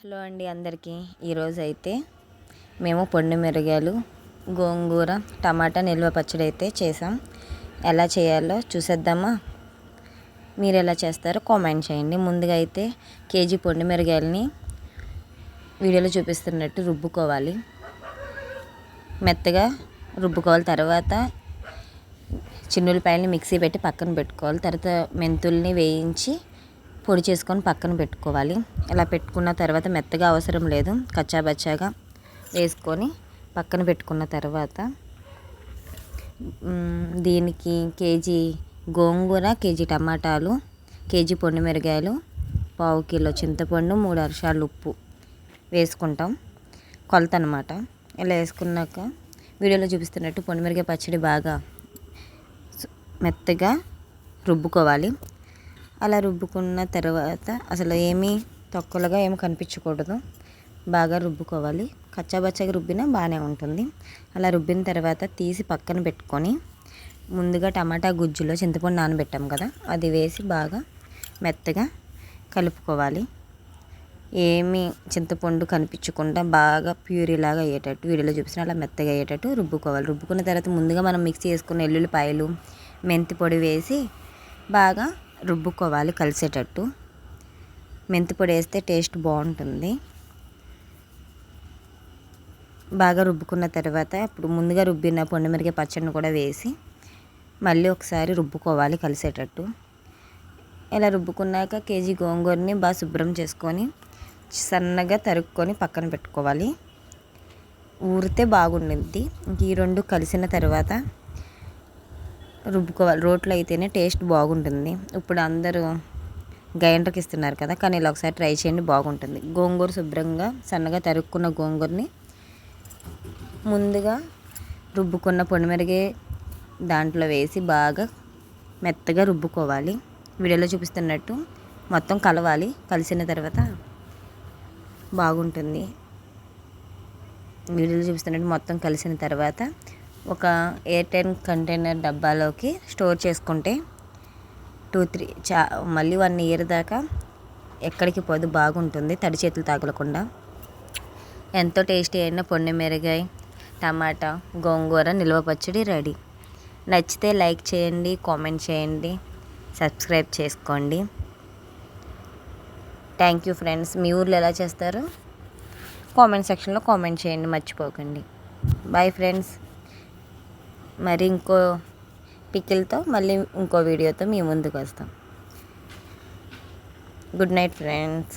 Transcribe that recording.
Hello అండి అందరికీ. ఈరోజు అయితే మేము పొండు మిరగాయలు, గోంగూర, టమాటా నిల్వ పచ్చడి అయితే చేసాం. ఎలా చేయాలో చూసేద్దామా? మీరు ఎలా చేస్తారో కామెంట్ చేయండి. ముందుగా అయితే కేజీ పొండు మిరగాయలని వీడియోలో చూపిస్తున్నట్టు రుబ్బుకోవాలి. మెత్తగా రుబ్బుకోవాలి. తర్వాత చిన్నులపాయలని మిక్సీ పెట్టి పక్కన పెట్టుకోవాలి. తర్వాత మెంతుల్ని వేయించి పొడి చేసుకొని పక్కన పెట్టుకోవాలి. ఇలా పెట్టుకున్న తర్వాత మెత్తగా అవసరం లేదు, కచ్చాబచ్చాగా వేసుకొని పక్కన పెట్టుకున్న తర్వాత దీనికి కేజీ గోంగూర, కేజీ టమాటాలు, కేజీ పొండు మిరగాయలు, పావు కిలో చింతపండు, 3 అరశాలు ఉప్పు వేసుకుంటాం. కొలత అనమాట. ఇలా వేసుకున్నాక వీడియోలో చూపిస్తున్నట్టు పొండు మిరగాయ పచ్చడి బాగా మెత్తగా రుబ్బుకోవాలి. అలా రుబ్బుకున్న తర్వాత అసలు ఏమీ తొక్కలుగా ఏమి కనిపించకూడదు, బాగా రుబ్బుకోవాలి. కచ్చాబచ్చాగా రుబ్బినా బాగానే ఉంటుంది. అలా రుబ్బిన తర్వాత తీసి పక్కన పెట్టుకొని ముందుగా టమాటా గుజ్జులో చింతపండు నానబెట్టాం కదా, అది వేసి బాగా మెత్తగా కలుపుకోవాలి. ఏమీ చింతపండు కనిపించకుండా బాగా ప్యూరీలాగా అయ్యేటట్టు వీడియోలో చూపిస్తున్న అలా మెత్తగా అయ్యేటట్టు రుబ్బుకోవాలి. రుబ్బుకున్న తర్వాత ముందుగా మనం మిక్సీ చేసుకున్న ఎల్లుల్లిపాయలు, మెంతి పొడి వేసి బాగా రుబ్బుకోవాలి కలిసేటట్టు. మెంతి పొడి వేస్తే టేస్ట్ బాగుంటుంది. బాగా రుబ్బుకున్న తర్వాత ఇప్పుడు ముందుగా రుబ్బిన పొండు మిరగాయ పచ్చడిని కూడా వేసి మళ్ళీ ఒకసారి రుబ్బుకోవాలి కలిసేటట్టు. ఇలా రుబ్బుకున్నాక కేజీ గోంగూరని బాగా శుభ్రం చేసుకొని సన్నగా తరుక్కొని పక్కన పెట్టుకోవాలి. ఊరితే బాగుండిద్ది. ఈ రెండు కలిసిన తర్వాత రుబ్బుకోవాలి. రోట్లో అయితేనే టేస్ట్ బాగుంటుంది. ఇప్పుడు అందరూ గ్రైండర్కి ఇస్తున్నారు కదా, కానీ ఇలా ఒకసారి ట్రై చేయండి, బాగుంటుంది. గోంగూర శుభ్రంగా సన్నగా తరుక్కున్న గోంగూరని ముందుగా రుబ్బుకున్న పొండు మిరగాయ దాంట్లో వేసి బాగా మెత్తగా రుబ్బుకోవాలి. వీడియోలో చూపిస్తున్నట్టు మొత్తం కలవాలి. కలిసిన తర్వాత బాగుంటుంది. వీడియోలో చూపిస్తున్నట్టు మొత్తం కలిసిన తర్వాత ఒక ఎయిర్ టైట్ కంటైనర్ డబ్బాలోకి స్టోర్ చేసుకుంటే 2-3 మళ్ళీ 1 ఇయర్ దాకా ఎక్కడికి పోదు, బాగుంటుంది. తడి చేతులు తగలకుండా. ఎంతో టేస్టీ అయిన పొండు మిరగాయ, టమాటా, గోంగూర నిల్వ పచ్చడి రెడీ. నచ్చితే లైక్ చేయండి, కామెంట్ చేయండి, సబ్స్క్రైబ్ చేసుకోండి. Thank you friends. మీ ఊర్లో ఎలా చేస్తారో కామెంట్ సెక్షన్లో కామెంట్ చేయండి, మర్చిపోకండి. Bye friends. మరి ఇంకో పికిల్తో మళ్ళీ ఇంకో వీడియోతో మీ ముందుకు వస్తాం. Good night friends.